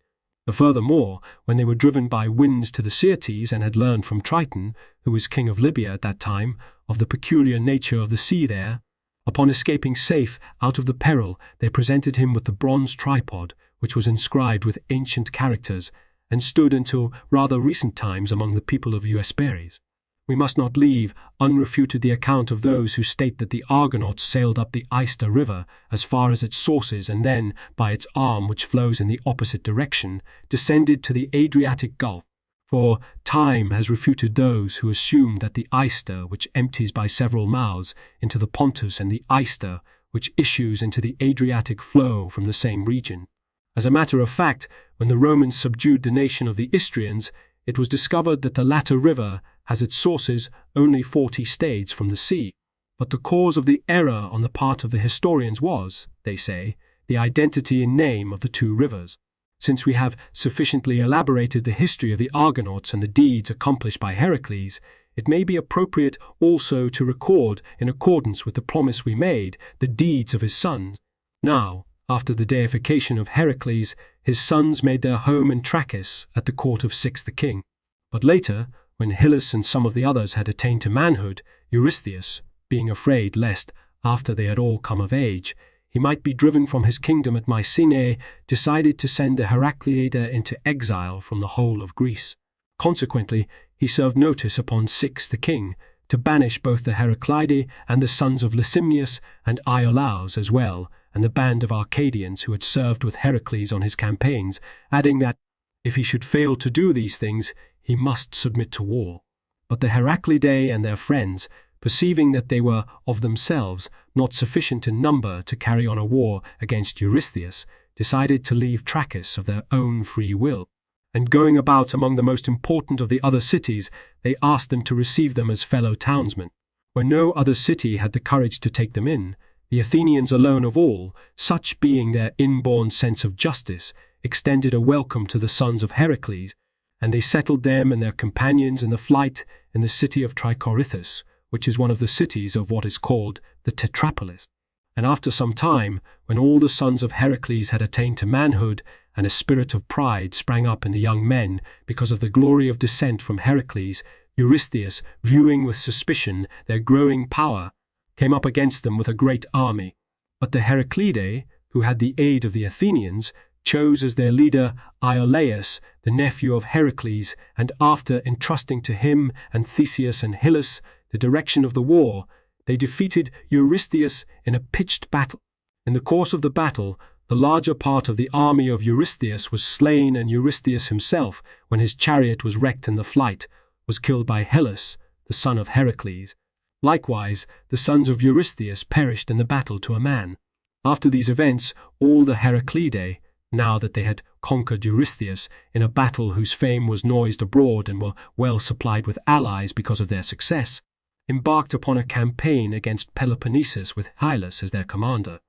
Furthermore, when they were driven by winds to the Syrtes and had learned from Triton, who was king of Libya at that time, of the peculiar nature of the sea there, upon escaping safe out of the peril, they presented him with the bronze tripod, which was inscribed with ancient characters, and stood until rather recent times among the people of Euesperes. We must not leave unrefuted the account of those who state that the Argonauts sailed up the Ister River as far as its sources and then, by its arm which flows in the opposite direction, descended to the Adriatic Gulf. For time has refuted those who assume that the Ister, which empties by several mouths into the Pontus, and the Ister, which issues into the Adriatic, flow from the same region. As a matter of fact, when the Romans subdued the nation of the Istrians, it was discovered that the latter river has its sources only 40 stades from the sea. But the cause of the error on the part of the historians was, they say, the identity in name of the two rivers. Since we have sufficiently elaborated the history of the Argonauts and the deeds accomplished by Heracles, it may be appropriate also to record, in accordance with the promise we made, the deeds of his sons. Now, after the deification of Heracles, his sons made their home in Trachis at the court of Cyrus the king. But later, when Hyllus and some of the others had attained to manhood, Eurystheus, being afraid lest, after they had all come of age, he might be driven from his kingdom at Mycenae, decided to send the Heracliadae into exile from the whole of Greece. Consequently, he served notice upon Cyrus the king to banish both the Heraclidae and the sons of Lysimnius and Iolaus as well, and the band of Arcadians who had served with Heracles on his campaigns, adding that, if he should fail to do these things, he must submit to war. But the Heraclidae and their friends, perceiving that they were of themselves not sufficient in number to carry on a war against Eurystheus, decided to leave Trachis of their own free will, and going about among the most important of the other cities, they asked them to receive them as fellow townsmen. When no other city had the courage to take them in, the Athenians alone of all, such being their inborn sense of justice, extended a welcome to the sons of Heracles, and they settled them and their companions in the flight in the city of Trichorithus, which is one of the cities of what is called the Tetrapolis. And after some time, when all the sons of Heracles had attained to manhood, and a spirit of pride sprang up in the young men because of the glory of descent from Heracles. Eurystheus, viewing with suspicion their growing power, came up against them with a great army. But the Heraclidae, who had the aid of the Athenians, chose as their leader Iolaus, the nephew of Heracles, and after entrusting to him and Theseus and Hyllus the direction of the war, they defeated Eurystheus in a pitched battle. In the course of the battle, the larger part of the army of Eurystheus was slain, and Eurystheus himself, when his chariot was wrecked in the flight, was killed by Hyllus, the son of Heracles. Likewise, the sons of Eurystheus perished in the battle to a man. After these events, all the Heraclidae, now that they had conquered Eurystheus in a battle whose fame was noised abroad and were well supplied with allies because of their success, embarked upon a campaign against Peloponnesus with Hyllus as their commander.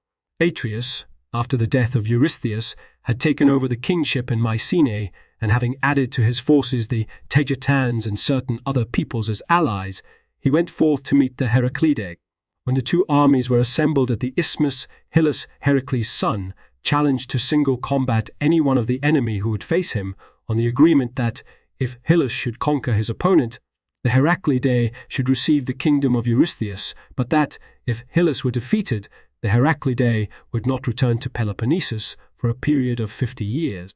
Atreus, after the death of Eurystheus, had taken over the kingship in Mycenae, and having added to his forces the Tegetans and certain other peoples as allies, he went forth to meet the Heraclidae. When the two armies were assembled at the isthmus, Hyllus, Heracles' son, challenged to single combat any one of the enemy who would face him, on the agreement that, if Hyllus should conquer his opponent, the Heraclidae should receive the kingdom of Eurystheus, but that, if Hyllus were defeated, the Heraclidae would not return to Peloponnesus for a period of 50 years.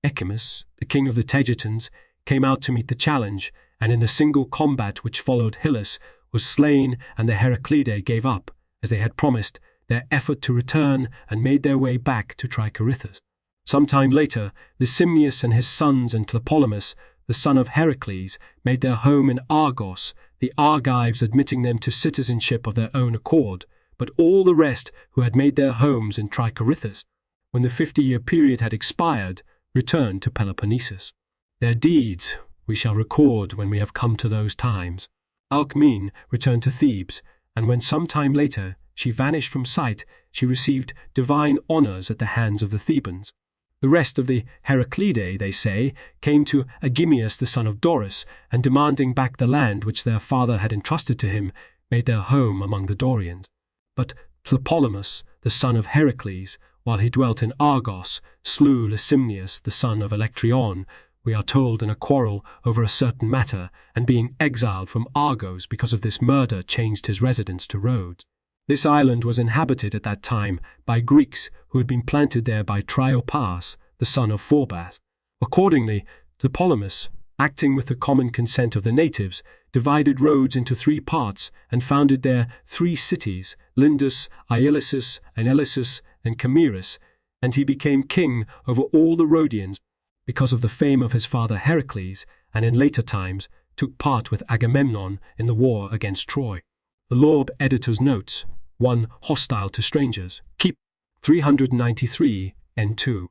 Echimus, the king of the Tegetans, came out to meet the challenge, and in the single combat which followed Hyllus, was slain, and the Heraclidae gave up, as they had promised, their effort to return and made their way back to Trichorithus. Some time later, Lysimnius and his sons and Tlepolemus, the son of Heracles, made their home in Argos, the Argives admitting them to citizenship of their own accord, but all the rest who had made their homes in Trichorithus, when the 50-year period had expired, returned to Peloponnesus. Their deeds we shall record when we have come to those times. Alcmene returned to Thebes, and when some time later she vanished from sight, she received divine honours at the hands of the Thebans. The rest of the Heraclidae, they say, came to Agemius the son of Dorus, and demanding back the land which their father had entrusted to him, made their home among the Dorians. But Tlepolemus, the son of Heracles, while he dwelt in Argos, slew Lysimnius the son of Electryon, we are told, in a quarrel over a certain matter, and being exiled from Argos because of this murder changed his residence to Rhodes. This island was inhabited at that time by Greeks who had been planted there by Triopas, the son of Phorbas. Accordingly, Tlepolemus, acting with the common consent of the natives, divided Rhodes into 3 parts and founded there 3 cities, Lindus, Ilissus, and Elissus, and Camirus, and he became king over all the Rhodians, because of the fame of his father Heracles, and in later times took part with Agamemnon in the war against Troy. The Lord Editor's Notes, 1. Hostile to strangers. Keep 393, N2.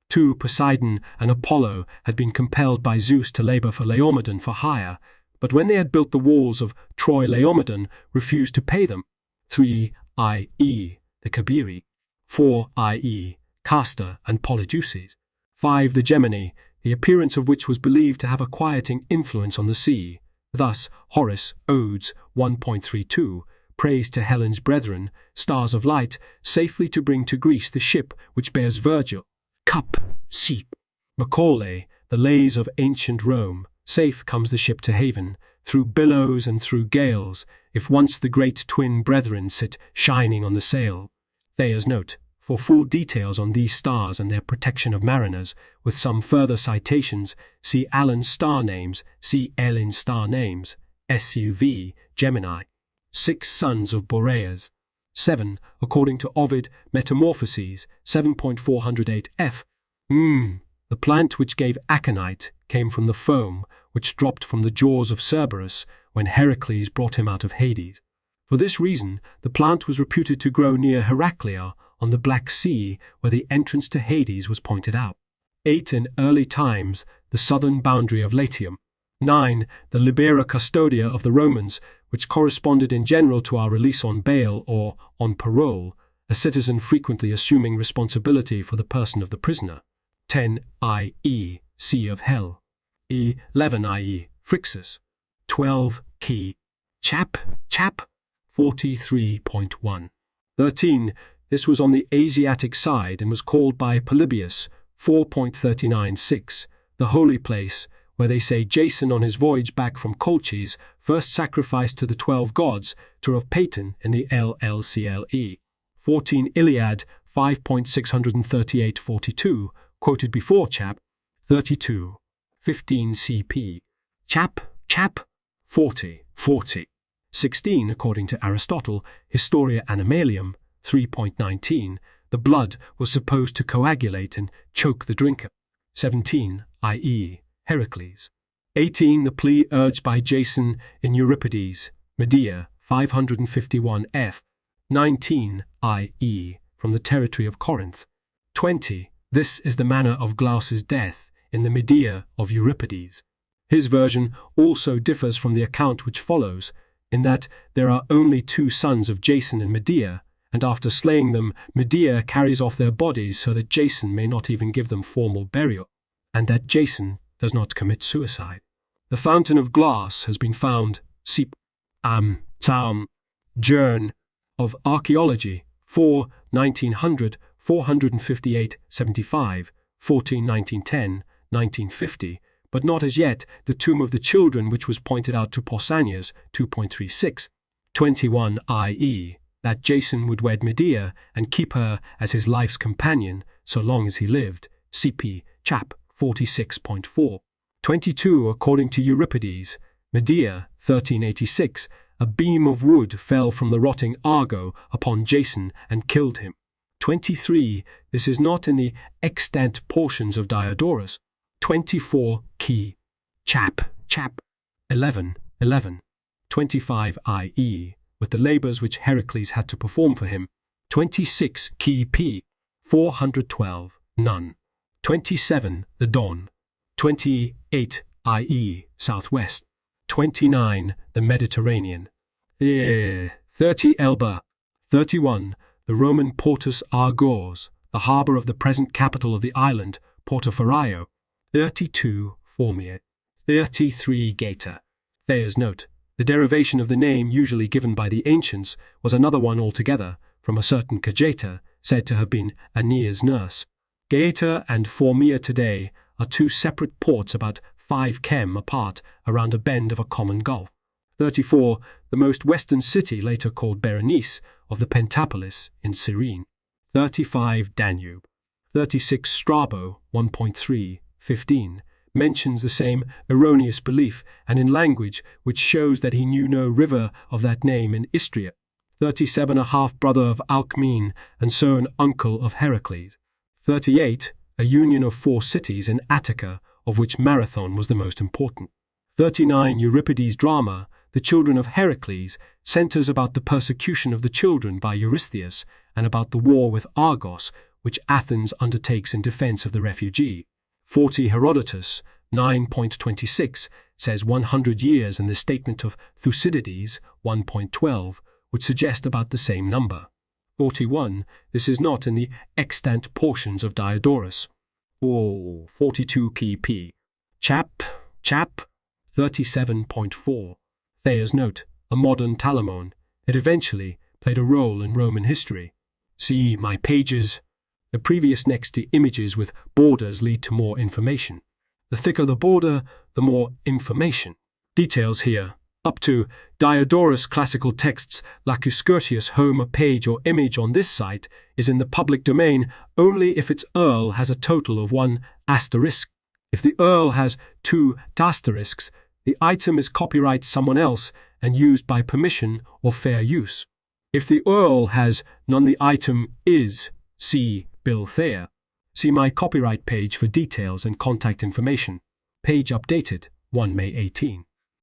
2. Poseidon and Apollo had been compelled by Zeus to labor for Laomedon for hire, but when they had built the walls of Troy, Laomedon refused to pay them. 3. I.e. the Cabiri. 4. I.e. Castor and Polydeuces. 5. The Gemini, the appearance of which was believed to have a quieting influence on the sea. Thus, Horace, Odes 1.32, prays to Helen's brethren, stars of light, safely to bring to Greece the ship which bears Virgil. Cup, seep. Macaulay, the lays of ancient Rome, safe comes the ship to haven, through billows and through gales, if once the great twin brethren sit shining on the sail. Thayer's note. For full details on these stars and their protection of mariners, with some further citations, see Allen's star names, see Ellen's star names, SUV, Gemini. 6 sons of Boreas. 7. According to Ovid, Metamorphoses, 7.408 f. The plant which gave aconite came from the foam which dropped from the jaws of Cerberus when Heracles brought him out of Hades. For this reason, the plant was reputed to grow near Heraclea, on the Black Sea, where the entrance to Hades was pointed out. 8. In early times, the southern boundary of Latium. 9. The libera custodia of the Romans, which corresponded in general to our release on bail or on parole, a citizen frequently assuming responsibility for the person of the prisoner. 10. I.e. Sea of Hell. 11. I.e. Phrixus. 12. Key. Chap. 43.1. 13. This was on the Asiatic side and was called by Polybius 4.39.6, the holy place, where they say Jason on his voyage back from Colchis first sacrificed to the 12 gods to of Peyton in the LLCLE. 14 Iliad 5.638-42, quoted before chap. 32. 15 CP. Chap. 40. 16 according to Aristotle, Historia Animalium 3.19, the blood was supposed to coagulate and choke the drinker. 17, i.e., Heracles. 18, the plea urged by Jason in Euripides, Medea 551 f. 19, i.e., from the territory of Corinth. 20, this is the manner of Glaus's death in the Medea of Euripides. His version also differs from the account which follows, in that there are only 2 sons of Jason and Medea, and after slaying them, Medea carries off their bodies so that Jason may not even give them formal burial, and that Jason does not commit suicide. The fountain of glass has been found, Journ of Archaeology, 4, 1900, 458, 75, 14, 1910, 1950, but not as yet the tomb of the children which was pointed out to Pausanias, 2.36, 21, i.e., that Jason would wed Medea and keep her as his life's companion so long as he lived, cp. chap. 46.4. 22, according to Euripides, Medea, 1386, a beam of wood fell from the rotting Argo upon Jason and killed him. 23, this is not in the extant portions of Diodorus. 24, key. Chap. 11. 25, i.e., with the labours which Heracles had to perform for him. 26, key p. 412, none. 27, the dawn. 28, i.e., southwest. 29, the Mediterranean. 30, Elba. 31, the Roman Portus Argos, the harbour of the present capital of the island, Portoferraio. 32, Formia. 33, Gaeta. Thayer's note. The derivation of the name usually given by the ancients was another one altogether, from a certain Cajeta, said to have been Aeneas' nurse. Gaeta and Formia today are 2 separate ports about 5 chem apart around a bend of a common gulf. 34, the most western city later called Berenice of the Pentapolis in Cyrene. 35, Danube. 36, Strabo, 1.3, 15, mentions the same erroneous belief and in language which shows that he knew no river of that name in Istria. 37, a half-brother of Alcmene and so an uncle of Heracles. 38, a union of 4 cities in Attica, of which Marathon was the most important. 39, Euripides' drama, The Children of Heracles, centres about the persecution of the children by Eurystheus and about the war with Argos, which Athens undertakes in defence of the refugee. 40, Herodotus, 9.26, says 100 years in the statement of Thucydides, 1.12, would suggest about the same number. 41, this is not in the extant portions of Diodorus. 42 key p. Chap. 37.4. Thayer's note, a modern Talamon. It eventually played a role in Roman history. See my pages. The previous next to images with borders lead to more information. The thicker the border, the more information. Details here. Up to Diodorus classical texts Lacus Curtius home a page or image on this site is in the public domain only if its Earl has a total of 1 asterisk. If the Earl has 2 asterisks, the item is copyright someone else and used by permission or fair use. If the Earl has none, the item is, see Bill Thayer. See my copyright page for details and contact information. Page updated 1 May 18.